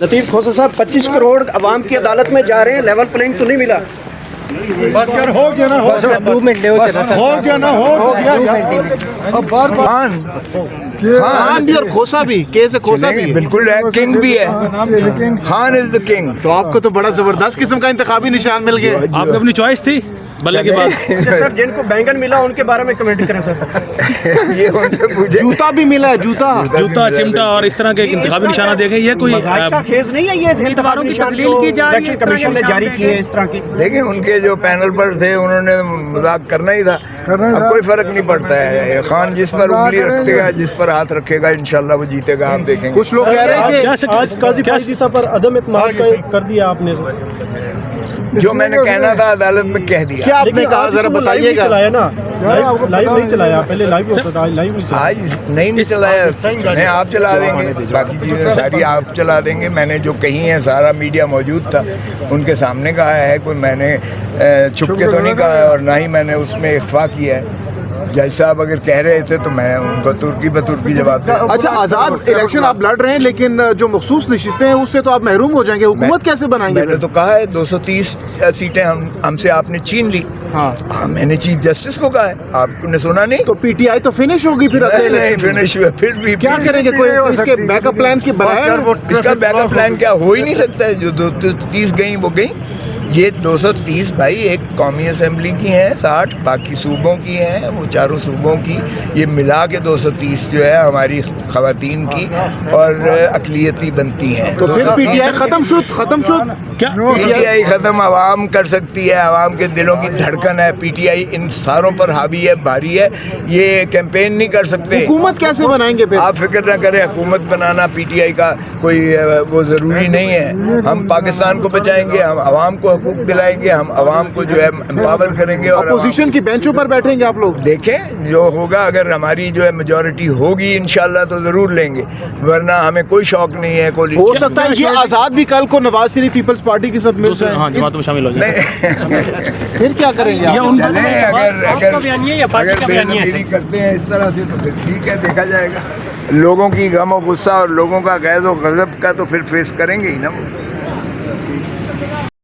لطیف کھوسا صاحب 25 کروڑ عوام کی عدالت میں جا رہے ہیں, لیول پلینگ تو نہیں ملا. بس یار ہو گیا نا, ہو گیا نا, ہو گیا. اب بار بار خان بھی اور کھوسا بھی, کیس ہے کھوسا بھی بالکل ہے, کنگ بھی ہے, خان از دا کنگ. تو آپ کو تو بڑا زبردست قسم کا انتخابی نشان مل گیا. آپ کو اپنی چوائس تھی بلے کے بعد. سر جن کو بینگن ملا ان کے بارے میں کمنٹ کریں سر. یہ ان سے پوچھیں. جوتا بھی ملا ہے, جوتا چمٹا اور اس طرح کے انتخابی نشانہ دیکھیں, یہ کوئی مذاق کا خیز نہیں ہے یہ انتخابی نشان کی الیکشن کمیشن نے جاری کیے ہیں اس طرح کی. لیکن ان کے جو پینل پر تھے انہوں نے مذاق کرنا ہی تھا. اب کوئی فرق نہیں پڑتا ہے, خان جس پر انگلی رکھے گا, جس پر ہاتھ رکھے گا, انشاءاللہ وہ جیتے گا. آپ دیکھیں گے. کچھ لوگ کہہ رہے ہیں کہ آج قاضی فیصل صاحب پر عدم اعتماد کر دیا آپ نے. جو میں نے کہنا تھا عدالت میں کہہ دیا. کیا آپ نے کہا ذرا بتائیے گا. چلایا نا, لائیو نہیں چلایا, پہلے لائیو ہوتا تھا, لائیو نہیں چلایا. آج نہیں چلایا, نہیں آپ چلا دیں گے, باقی چیزیں ساری آپ چلا دیں گے. میں نے جو کہی ہیں سارا میڈیا موجود تھا, ان کے سامنے کہا ہے. کوئی میں نے چھپ کے تو نہیں کہا ہے, اور نہ ہی میں نے اس میں اخفا کیا ہے. جج صاحب اگر کہہ رہے تھے تو میں ان کو ترکی بترکی جواب دیں. اچھا, آزاد الیکشن آپ لڑ رہے ہیں, لیکن جو مخصوص نشستیں ہیں اس سے تو آپ محروم ہو جائیں گے. حکومت کیسے بنائیں گے؟ میں نے تو کہا ہے 230 سیٹیں ہم سے آپ نے چھین لی. ہاں میں نے چیف جسٹس کو کہا ہے, آپ نے سنا نہیں؟ تو پی ٹی آئی تو فنش ہوگی پھر. نہیں فنش ہوئے, پھر بھی کیا کریں گے؟ کوئی اس کے بیک اپ پلان کی بنایا؟ اس کا بیک اپ پلان کیا ہو ہی نہیں سکتا ہے. جو 230 گئیں وہ گئیں. یہ 230 بھائی ایک قومی اسمبلی کی ہیں, 60 باقی صوبوں کی ہیں, وہ چاروں صوبوں کی, یہ ملا کے 230 جو ہے ہماری خواتین کی اور اقلیتی بنتی ہیں. تو پھر پی ٹی آئی ختم شد. پی ٹی آئی ختم عوام کر سکتی ہے, عوام کے دلوں کی دھڑکن ہے. پی ٹی آئی ان ساروں پر حاوی ہے, بھاری ہے. یہ کیمپین نہیں کر سکتے. حکومت کیسے بنائیں گے پھر؟ آپ فکر نہ کریں, حکومت بنانا پی ٹی آئی کا کوئی وہ ضروری نہیں ہے. ہم پاکستان کو بچائیں گے, ہم عوام کو حقوق دلائیں گے, ہم عوام کو جو ہے امپاور کریں گے. اور اپوزیشن کی بینچوں پر بیٹھیں گے آپ لوگ؟ دیکھیں جو ہوگا, اگر ہماری جو ہے میجورٹی ہوگی انشاءاللہ تو ضرور لیں گے, ورنہ ہمیں کوئی شوق نہیں ہے. کوئی ہو سکتا ہے یہ آزاد بھی کل کو نواز شریف پیپلز پارٹی کے ساتھ مل جائیں. ہاں جماعت میں شامل ہو جائیں. پھر کیا کریں گے آپ؟ چلیں, اگر بے نظیری کرتے ہیں اس طرح سے تو پھر ٹھیک ہے, دیکھا جائے گا. لوگوں کی غم و غصہ اور لوگوں کا غیظ و غضب کا تو پھر فیس کریں گے ہی نا.